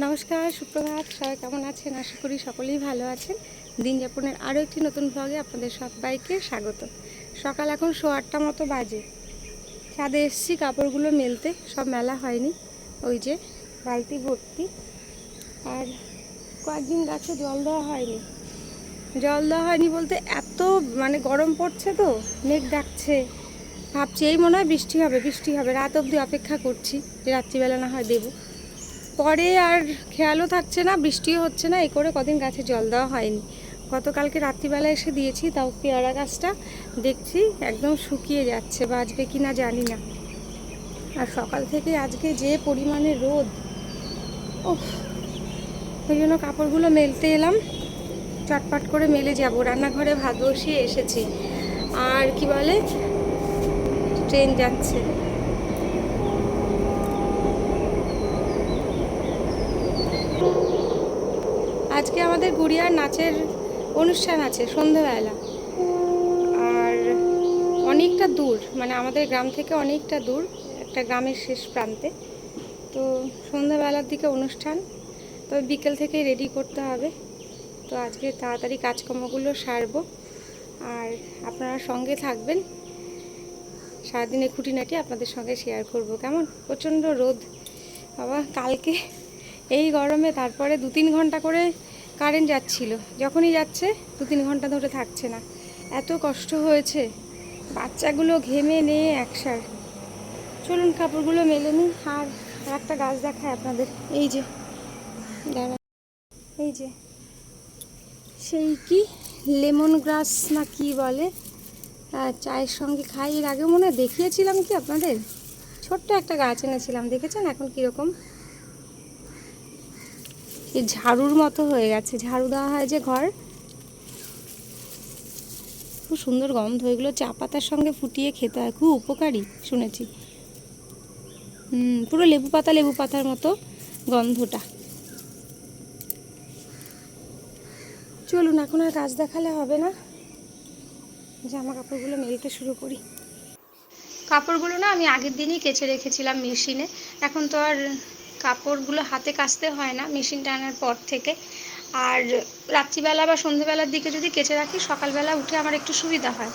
নমস্কার, সুপ্রভাত। সবাই কেমন আছেন? আশা করি সকলেই ভালো আছেন। দিন যাপনের আরও একটি নতুন ব্লগে আপনাদের সবাইকে স্বাগত। সকাল এখন 8:15 মতো বাজে। ছাদে এসেছি কাপড়গুলো মেলতে, সব মেলা হয়নি। ওই যে বালতি ভর্তি। আর কয়েকদিন গাছে জল দেওয়া হয়নি বলতে এত গরম পড়ছে, তো মেঘ ডাকছে। ভাবছি এই মনে হয় বৃষ্টি হবে। রাত অবধি অপেক্ষা করছি যে রাত্রিবেলা না হয় দেবো। পরে আর খেয়ালও থাকছে না, বৃষ্টিও হচ্ছে না। এই করে কদিন গাছে জল দেওয়া হয়নি। গতকালকে রাত্রিবেলা এসে দিয়েছি, তাও পেয়ারা গাছটা দেখছি একদম শুকিয়ে যাচ্ছে, বাঁচবে কি না জানি না। আর সকাল থেকে আজকে যে পরিমাণে রোদ, ওই জন্য কাপড়গুলো মেলতে এলাম। চটপট করে মেলে যাব। রান্নাঘরে ভাত বসিয়ে এসেছি। আর কি বলে, ট্রেন যাচ্ছে। আজকে আমাদের গুড়িয়ার নাচের অনুষ্ঠান আছে সন্ধ্যাবেলা। আর অনেকটা দূর, আমাদের গ্রাম থেকে অনেকটা দূর, একটা গ্রামের শেষ প্রান্তে। তো সন্ধ্যাবেলার দিকে অনুষ্ঠান, তবে বিকেল থেকে রেডি করতে হবে। তো আজকে তাড়াতাড়ি কাজকর্মগুলো সারবো। আর আপনারা সঙ্গে থাকবেন, সারাদিনে খুঁটিনাটি আপনাদের সঙ্গে শেয়ার করব। কেমন প্রচণ্ড রোদ বাবা! কালকে এই গরমে তারপরে 2-3 ঘন্টা করে কারেন্ট যাচ্ছিল, যখনই যাচ্ছে 2-3 ঘন্টা ধরে থাকছে না। এত কষ্ট হয়েছে, বাচ্চাগুলো ঘেমে নিয়ে একসার। চলুন কাপড়গুলো মেলে নিই। আর একটা গাছ দেখায় আপনাদের, এই যে দাঁড়া, এই যে সেই কি লেমন গ্রাস না কি বলে, চায়ের সঙ্গে খাই। এর আগে মনে হয় দেখিয়েছিলাম কি আপনাদের, ছোট্ট একটা গাছ এনেছিলাম, দেখেছেন এখন কীরকম এই ঝাড়ুর মতো হয়ে গেছে। ঝাড়ু দেওয়া হয় যে ঘর, খুব সুন্দর গন্ধ। এগুলো চা পাতার সঙ্গে ফুটিয়ে খেতে হয়, খুব উপকারী শুনেছি। পুরো লেবু পাতার মতো গন্ধটা। চলুন, এখন আর কাজ দেখালে হবে না, জামা কাপড়গুলো মেলতে শুরু করি। কাপড়গুলো না আমি আগের দিনই কেচে রেখেছিলাম মেশিনে। এখন তো আর কাপড়গুলো হাতে কাচতে হয় না মেশিনটা আনার পর থেকে। আর রাত্রিবেলা বা সন্ধ্যেবেলার দিকে যদি কেচে রাখি, সকালবেলা উঠে আমার একটু সুবিধা হয়,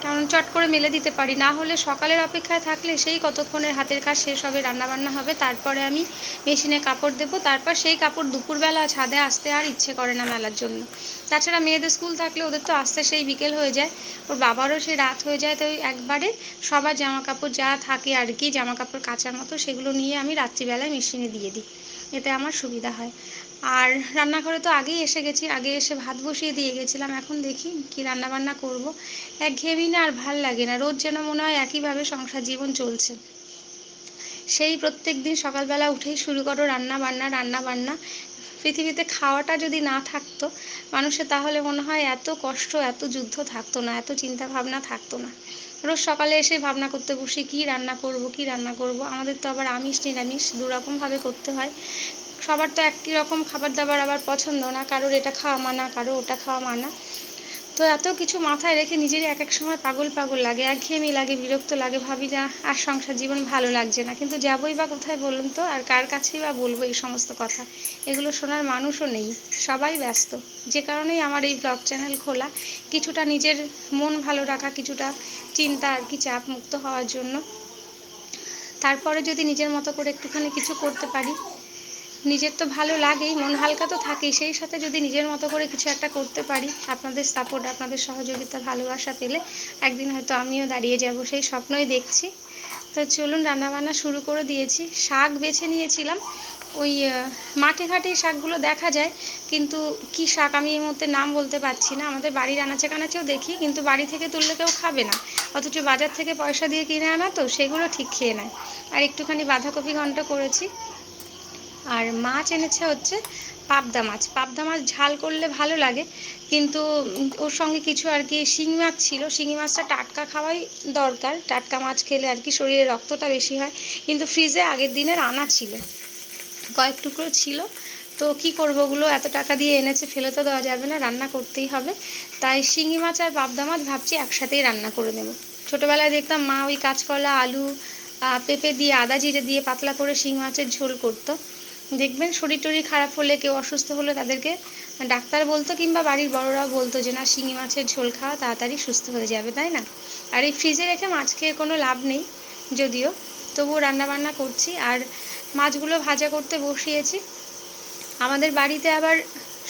কারণ চট করে মেলে দিতে পারি। না হলে সকালের অপেক্ষায় থাকলে সেই কতক্ষণের হাতের কাজ শেষ হবে, রান্নাবান্না হবে, তারপরে আমি মেশিনে কাপড় দেবো। তারপর সেই কাপড় দুপুরবেলা ছাদে আসতে আর ইচ্ছে করে না মেলার জন্য। তাছাড়া মেয়েদের স্কুল থাকলে ওদের তো আসতে সেই বিকেল হয়ে যায়, ওর বাবারও সেই রাত হয়ে যায়। তো একবারে সবার জামা কাপড় যা থাকে আর কি, জামা কাপড় কাচার মতো, সেগুলো নিয়ে আমি রাত্রিবেলায় মেশিনে দিয়ে দিই, এতে আমার সুবিধা হয়। আর রান্নাঘরে তো আগেই এসে গেছি, আগে এসে ভাত বসিয়ে দিয়ে গেছিলাম। এখন দেখি কি রান্নাবান্না করব। একঘেয়েমি না, আর ভাল লাগে না, রোজ যেন মনে হয় একইভাবে সংসার জীবন চলছে। সেই প্রত্যেক দিন সকালবেলা উঠেই শুরু করো রান্না বান্না। পৃথিবীতে খাওয়াটা যদি না থাকতো মানুষের, তাহলে মনে হয় এত কষ্ট, এত যুদ্ধ থাকতো না, এত চিন্তা ভাবনা থাকতো না। রোজ সকালে এসে ভাবনা করতে বসি কি রান্না করব। আমাদের তো আবার আমিষ নিরামিষ দুরকমভাবে করতে হয়। সবার তো একই রকম খাবার দাবার আবার পছন্দ না, কারোর এটা খাওয়া মানা, কারো ওটা খাওয়া মানা। তো এত কিছু মাথায় রেখে নিজেরই এক এক সময় পাগল লাগে, একঘেয়েমি লাগে, বিরক্ত লাগে। ভাবি না আর সংসার জীবন ভালো লাগছে না, কিন্তু যাবোই বা কোথায় বলুন তো, আর কার কাছেই বা বলবো এই সমস্ত কথা? এগুলো শোনার মানুষও নেই, সবাই ব্যস্ত। যে কারণেই আমার এই ব্লগ চ্যানেল খোলা, কিছুটা নিজের মন ভালো রাখা, কিছুটা চিন্তা আর কি, চাপ মুক্ত হওয়ার জন্য। তারপরে যদি নিজের মতো করে একটুখানি কিছু করতে পারি, নিজের তো ভালো লাগেই, মন হালকা তো থাকেই, সেই সাথে যদি নিজের মতো করে কিছু একটা করতে পারি, আপনাদের সাপোর্ট, আপনাদের সহযোগিতা, ভালোবাসা পেলে একদিন হয়তো আমিও দাঁড়িয়ে যাব, সেই স্বপ্নই দেখছি। তো চলুন, রান্নাবান্না শুরু করে দিয়েছি। শাক বেছে নিয়েছিলাম, ওই মাঠে ঘাটে শাকগুলো দেখা যায়, কিন্তু কি শাক আমি এই মুহূর্তে নাম বলতে পারছি না। আমাদের বাড়ির আনাচে কানাচেও দেখি, কিন্তু বাড়ি থেকে তুললে কেউ খাবে না, অথচ বাজার থেকে পয়সা দিয়ে কিনে আনা তো, সেগুলো ঠিক খেয়ে নেয়। আর একটুখানি বাঁধাকপি ঘন্ট করেছি। আর মাছ এনেছে হচ্ছে পাবদা মাছ ঝাল করলে ভালো লাগে, কিন্তু ওর সঙ্গে কিছু আর কি শিঙি মাছ ছিল। শিঙি মাছটা টাটকা খাওয়াই দরকার, টাটকা মাছ খেলে আর কি শরীরে রক্তটা বেশি হয়। কিন্তু ফ্রিজে আগের দিনের আনা ছিল, কয়েক টুকরো ছিল। তো কি করবো, ওগুলো এত টাকা দিয়ে এনেছে, ফেলে তো দেওয়া যাবে না, রান্না করতেই হবে। তাই শিঙি মাছ আর পাবদা মাছ ভাবছি একসাথেই রান্না করে নেব। ছোটোবেলায় দেখতাম মা ওই কাঁচকলা, আলু, পেঁপে দিয়ে, আদা জিরে দিয়ে পাতলা করে শিঙি মাছের ঝোল করতো, দেখবেন শরীর টরীর খারাপ হলে, কেউ অসুস্থ হলে তাদেরকে ডাক্তার বলতো কিংবা বাড়ির বড়রাও বলতো যে না শিঙি মাছের ঝোল খাওয়া, তাড়াতাড়ি সুস্থ হয়ে যাবে, তাই না? আর এই ফ্রিজে রেখে মাছ খেয়ে কোনো লাভ নেই যদিও, তবুও রান্নাবান্না করছি। আর মাছগুলো ভাজা করতে বসিয়েছি। আমাদের বাড়িতে আবার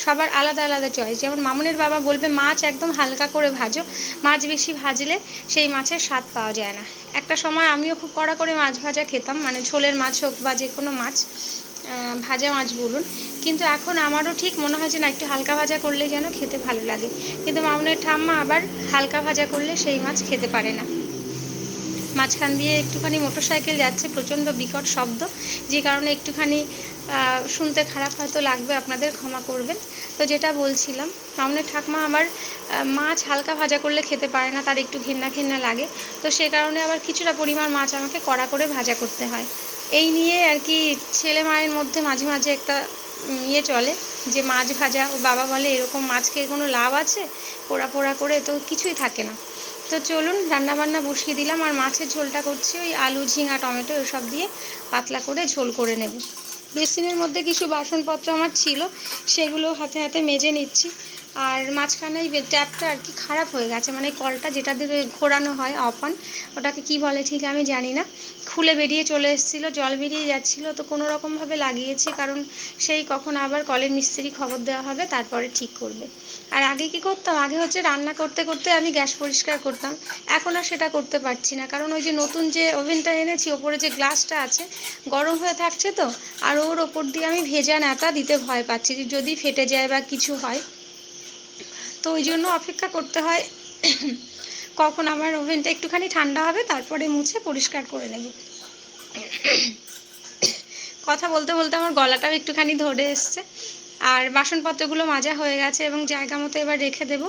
সবার আলাদা আলাদা চয়েস। যেমন মামুনের বাবা বলবে মাছ একদম হালকা করে ভাজো, মাছ বেশি ভাজলে সেই মাছের স্বাদ পাওয়া যায় না। একটা সময় আমিও খুব কড়া করে মাছ ভাজা খেতাম, মানে ঝোলের মাছ হোক বা যে কোনো মাছ, ভাজা মাছ বলুন। কিন্তু এখন আমারও ঠিক মনে হয় যে না, একটু হালকা ভাজা করলে যেন খেতে ভালো লাগে। কিন্তু মামুনের ঠাম্মা আবার হালকা ভাজা করলে সেই মাছ খেতে পারে না। মাঝখান দিয়ে একটুখানি মোটরসাইকেল যাচ্ছে, প্রচণ্ড বিকট শব্দ, যে কারণে একটুখানি শুনতে খারাপ হয়তো লাগবে, আপনাদের ক্ষমা করবেন। তো যেটা বলছিলাম, মামুনের ঠাকমা আবার মাছ হালকা ভাজা করলে খেতে পারে না, তার একটু ঘেন্না ঘেন্না লাগে। তো সে কারণে আবার কিছুটা পরিমাণ মাছ আমাকে কড়া করে ভাজা করতে হয়। এই নিয়ে আর কি ছেলে মায়ের মধ্যে মাঝে মাঝে একটা চলে যে মাছ ভাজা, ও বাবা বলে এরকম মাছ খেয়ে কোনো লাভ আছে, পোড়া পোড়া করে তো কিছুই থাকে না। তো চলুন রান্নাবান্না বসিয়ে দিলাম। আর মাছের ঝোলটা করছি ওই আলু, ঝিঙা, টমেটো এসব দিয়ে পাতলা করে ঝোল করে নেব। বেসিনের মধ্যে কিছু বাসনপত্র আমার ছিল, সেগুলো হাতে হাতে মেজে নিচ্ছি। আর মাঝখানে এই ট্যাপটা আর কি খারাপ হয়ে গেছে, মানে কলটা যেটা দিয়ে ঘোরানো হয় অপান, ওটাকে কি বলে ঠিক আমি জানি না, খুলে বেরিয়ে চলে এসেছিলো, জল বেরিয়ে যাচ্ছিলো। তো কোনো রকমভাবে লাগিয়েছি, কারণ সেই কখন আবার কলের মিস্ত্রি খবর দেওয়া হবে, তারপরে ঠিক করবে। আর আগে কি করতাম, আগে হচ্ছে রান্না করতে করতে আমি গ্যাস পরিষ্কার করতাম। এখন আর সেটা করতে পারছি না, কারণ ওই যে নতুন যে ওভেনটা এনেছি, ওপরে যে গ্লাসটা আছে গরম হয়ে থাকছে তো, আর ওর ওপর দিয়ে আমি ভেজা ন্যাতা দিতে ভয় পাচ্ছি যে যদি ফেটে যায় বা কিছু হয়। তো ওই জন্য অপেক্ষা করতে হয় কখন আমার ওভেনটা একটুখানি ঠান্ডা হবে, তারপরে মুছে পরিষ্কার করে নেব। কথা বলতে বলতে আমার গলাটাও একটুখানি ধরে এসছে। আর বাসনপত্রগুলো মাজা হয়ে গেছে এবং জায়গা মতো এবার রেখে দেব।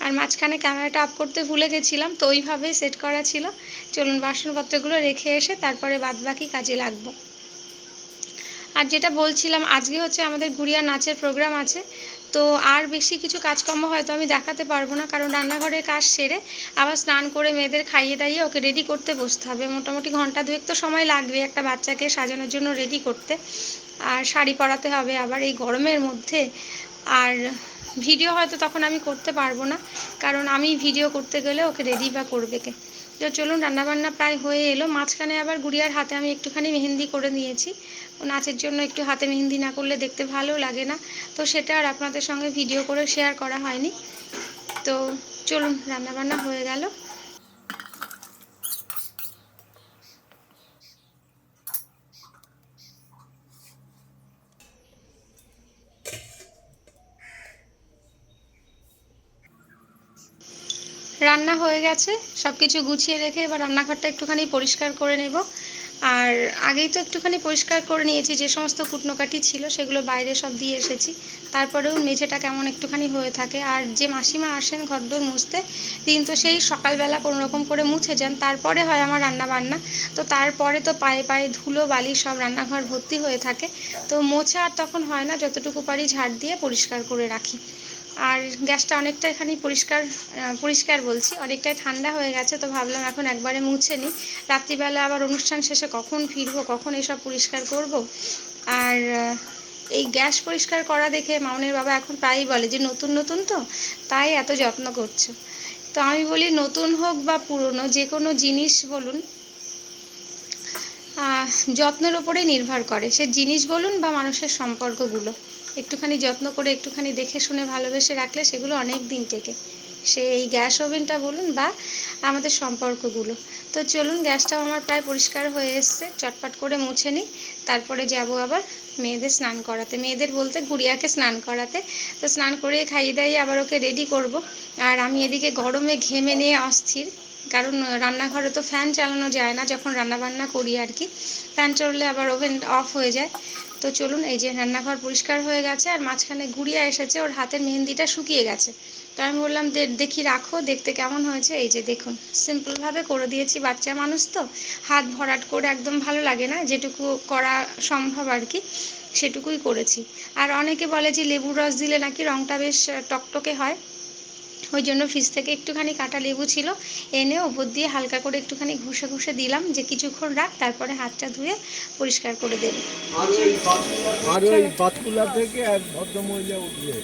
আর মাঝখানে ক্যামেরাটা অফ করতে ভুলে গেছিলাম, তো ওইভাবেই সেট করা ছিল। চলুন বাসনপত্রগুলো রেখে এসে তারপরে বাদবাকি কাজে লাগবো। আর যেটা বলছিলাম, আজকে হচ্ছে আমাদের গুড়িয়ার নাচের প্রোগ্রাম আছে। তো আর বেশি কিছু কাজকর্ম হয়তো আমি দেখাতে পারবো না, কারণ রান্নাঘরের কাজ সেরে আবার স্নান করে মেয়েদের খাইয়ে দাইয়ে ওকে রেডি করতে বসতে হবে। মোটামুটি ঘন্টা দুয়েক তো সময় লাগবে একটা বাচ্চাকে সাজানোর জন্য রেডি করতে। আর শাড়ি পরাতে হবে আবার এই গরমের মধ্যে। আর ভিডিও হয়তো তখন আমি করতে পারবো না, কারণ আমি ভিডিও করতে গেলে ওকে রেডি বা করবে কে। তো চলুন রান্নাবান্না প্রায় হয়ে এলো। মাঝখানে আবার গুড়িয়ার হাতে আমি একটুখানি মেহেন্দি করে নিয়েছি। নাচের জন্য একটু হাতে মেহেন্দি না করলে দেখতে ভালো লাগে না, তো সেটা আর আপনাদের সঙ্গে ভিডিও করে শেয়ার করা হয়নি। তো চলুন রান্নাবান্না হয়ে গেল। রান্না হয়ে গেছে, সব কিছু গুছিয়ে রেখে এবার রান্নাঘরটা একটুখানি পরিষ্কার করে নেব। আর আগেই তো একটুখানি পরিষ্কার করে নিয়েছি, যে সমস্ত কুটনোকাটি ছিল সেগুলো বাইরে সব দিয়ে এসেছি। তারপরেও মেঝেটা কেমন একটুখানি হয়ে থাকে। আর যে মাসিমা আসেন ঘরদোর মুছতে, তিনি তো সেই সকালবেলা কোনো রকম করে মুছে যান, তারপরে হয় আমার রান্না বান্না। তো তারপরে তো পায়ে পায়ে ধুলো বালি সব রান্নাঘর ভর্তি হয়ে থাকে। তো মোছা আর তখন হয় না, যতটুকু পারি ঝাড় দিয়ে পরিষ্কার করে রাখি। আর গ্যাসটা অনেকটা এখানে পরিষ্কার বলছি, অনেকটাই ঠান্ডা হয়ে গেছে। তো ভাবলাম এখন একবারে মুছে নিই, রাত্রিবেলা আবার অনুষ্ঠান শেষে কখন ফিরবো, কখন এসব পরিষ্কার করব। আর এই গ্যাস পরিষ্কার করা দেখে মামনের বাবা এখন প্রায়ই বলে যে নতুন নতুন তো, তাই এত যত্ন করছো। তো আমি বলি নতুন হোক বা পুরনো, যে কোনো জিনিস বলুন যত্নের ওপরেই নির্ভর করে, সে জিনিস বলুন বা মানুষের সম্পর্কগুলো। একটুখানি যত্ন করে একটুখানি দেখে শুনে ভালোবেসে রাখলে সেগুলো অনেক দিন টেকে, সে এই গ্যাস ওভেনটা বলুন বা আমাদের সম্পর্কগুলো। তো চলুন, গ্যাসটাও আমার প্রায় পরিষ্কার হয়ে এসছে, চটপট করে মুছে নিই। তারপরে যাব আবার মেয়েদের স্নান করাতে, মেয়েদের বলতে গুড়িয়াকে স্নান করাতে। তো স্নান করে খাইয়ে দাইয়ে আবার ওকে রেডি করব। আর আমি এদিকে গরমে ঘেমে নিয়ে অস্থির, কারণ রান্নাঘরে তো ফ্যান চালানো যায় না যখন রান্নাবান্না করি আর কি, ফ্যান চললে আবার ওভেন অফ হয়ে যায়। তো চলুন, এই যে রান্নাঘর পরিষ্কার হয়ে গেছে, আর মাঝখানে গুড়িয়া এসেছে, ওর হাতের মেহেন্দিটা শুকিয়ে গেছে। তো আমি বললাম দেখি রাখো, দেখতে কেমন হয়েছে। এই যে দেখুন, সিম্পলভাবে করে দিয়েছি, বাচ্চা মানুষ তো হাত ভরাট করে একদম ভালো লাগে না, যেটুকু করা সম্ভব আর কি সেটুকুই করেছি। আর অনেকে বলে যে লেবুর রস দিলে নাকি রঙটা বেশ টকটকে হয়, ওই জন্য ফ্রিজ থেকে একটুখানি কাঁটা লেবু ছিল, এনে ওপর দিয়ে হালকা করে একটুখানি ঘষে ঘষে দিলাম যে কিছুক্ষণ রাখ, তারপরে হাতটা ধুয়ে পরিষ্কার করে দেবে। আর ওই বাতকুলা থেকে এক ভদ্রমহিলা উঠবে।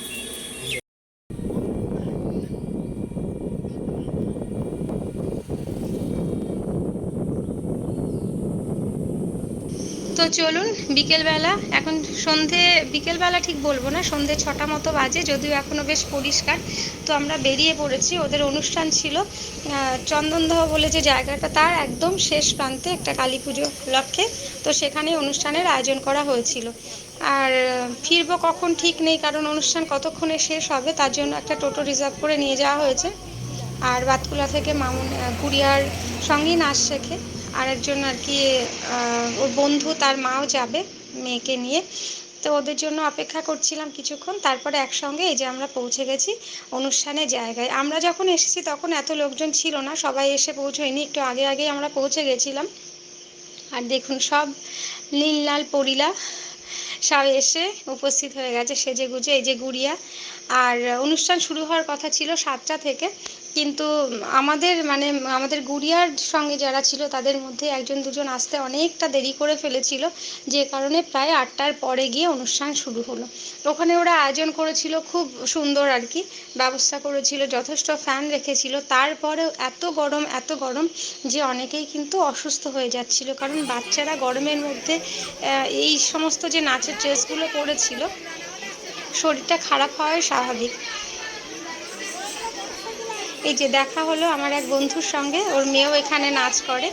তো চলুন, বিকেলবেলা এখন বিকেলবেলা ঠিক বলবো না, সন্ধে 6টা মতো বাজে, যদিও এখনও বেশ পরিষ্কার। তো আমরা বেরিয়ে পড়েছি, ওদের অনুষ্ঠান ছিল চন্দনদহ বলে যে জায়গাটা, তার একদম শেষ প্রান্তে একটা কালী পুজো লক্ষ্যে। তো সেখানে অনুষ্ঠানের আয়োজন করা হয়েছিল। আর ফিরবো কখন ঠিক নেই, কারণ অনুষ্ঠান কতক্ষণে শেষ হবে, তার জন্য একটা টোটো রিজার্ভ করে নিয়ে যাওয়া হয়েছে। আর বাতকুলা থেকে মামুন গুড়িয়ার সঙ্গেই নাচ শেখে, আর একজন আর কি ওর বন্ধু, তার মাও যাবে মেয়েকে নিয়ে। তো ওদের জন্য অপেক্ষা করছিলাম কিছুক্ষণ, তারপরে একসঙ্গে এই যে আমরা পৌঁছে গেছি অনুষ্ঠানের জায়গায়। আমরা যখন এসেছি তখন এত লোকজন ছিল না, সবাই এসে পৌঁছয়নি, একটু আগে আগেই আমরা পৌঁছে গেছিলাম। আর দেখুন সব নীল লাল পরিলা সব এসে উপস্থিত হয়ে গেছে সেজে গুজে, এই যে গুড়িয়া। আর অনুষ্ঠান শুরু হওয়ার কথা ছিল 7টা থেকে, কিন্তু আমাদের গুড়িয়ার সঙ্গে যারা ছিল তাদের মধ্যে একজন দুজন আসতে অনেকটা দেরি করে ফেলেছিল, যে কারণে প্রায় 8টার পরে গিয়ে অনুষ্ঠান শুরু হলো। ওখানে ওরা আয়োজন করেছিল খুব সুন্দর আর কি, ব্যবস্থা করেছিল, যথেষ্ট ফ্যান রেখেছিল, তারপরেও এত গরম যে অনেকেই কিন্তু অসুস্থ হয়ে যাচ্ছিল, কারণ বাচ্চারা গরমের মধ্যে এই সমস্ত যে নাচের ড্রেসগুলো পরেছিল, শরীরটা খারাপ হওয়াই স্বাভাবিক। এই যে দেখা হলো আমার এক বন্ধুর সঙ্গে, ওর মেয়েও এখানে নাচ করে,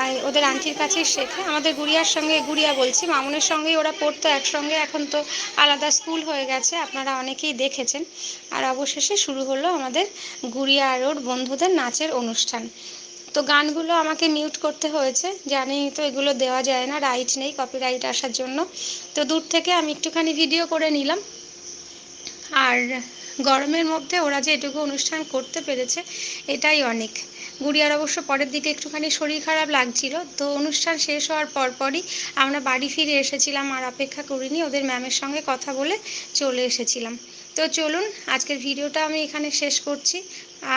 আর ওদের আন্টির কাছেই শেখে। আমাদের গুড়িয়ার সঙ্গে, গুড়িয়া বলছি মামুনের সঙ্গেই ওরা পড়তো একসঙ্গে, এখন তো আলাদা স্কুল হয়ে গেছে, আপনারা অনেকেই দেখেছেন। আর অবশেষে শুরু হলো আমাদের গুড়িয়া আর ওর বন্ধুদের নাচের অনুষ্ঠান। তো গানগুলো আমাকে মিউট করতে হয়েছে, জানি তো এগুলো দেওয়া যায় না, রাইট নেই, কপিরাইট আসার জন্য। তো দূর থেকে আমি একটুখানি ভিডিও করে নিলাম। আর গরমের মধ্যে ওরা যে এটুকু অনুষ্ঠান করতে পেরেছে এটাই অনেক। গুড়িয়ার অবশ্য পরের দিকে একটুখানি শরীর খারাপ লাগছিল, তো অনুষ্ঠান শেষ হওয়ার পরপরই আমরা বাড়ি ফিরে এসেছিলাম, আর অপেক্ষা করিনি, ওদের ম্যামের সঙ্গে কথা বলে চলে এসেছিলাম। তো চলুন, আজকের ভিডিওটা আমি এখানে শেষ করছি।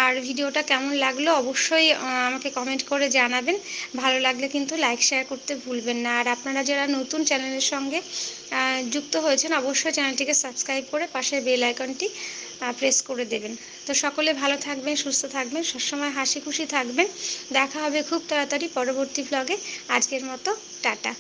আর ভিডিওটা কেমন লাগলো অবশ্যই আমাকে কমেন্ট করে জানাবেন। ভালো লাগলে কিন্তু লাইক শেয়ার করতে ভুলবেন না। আর আপনারা যারা নতুন চ্যানেলের সঙ্গে যুক্ত হয়েছেন অবশ্যই চ্যানেলটিকে সাবস্ক্রাইব করে পাশের বেল আইকনটি প্রেস করে দেবেন। তো সকলে ভালো থাকবেন, সুস্থ থাকবেন, সবসময় হাসি খুশি থাকবেন। দেখা হবে খুব তাড়াতাড়ি পরবর্তী ব্লগে। আজকের মতো টাটা।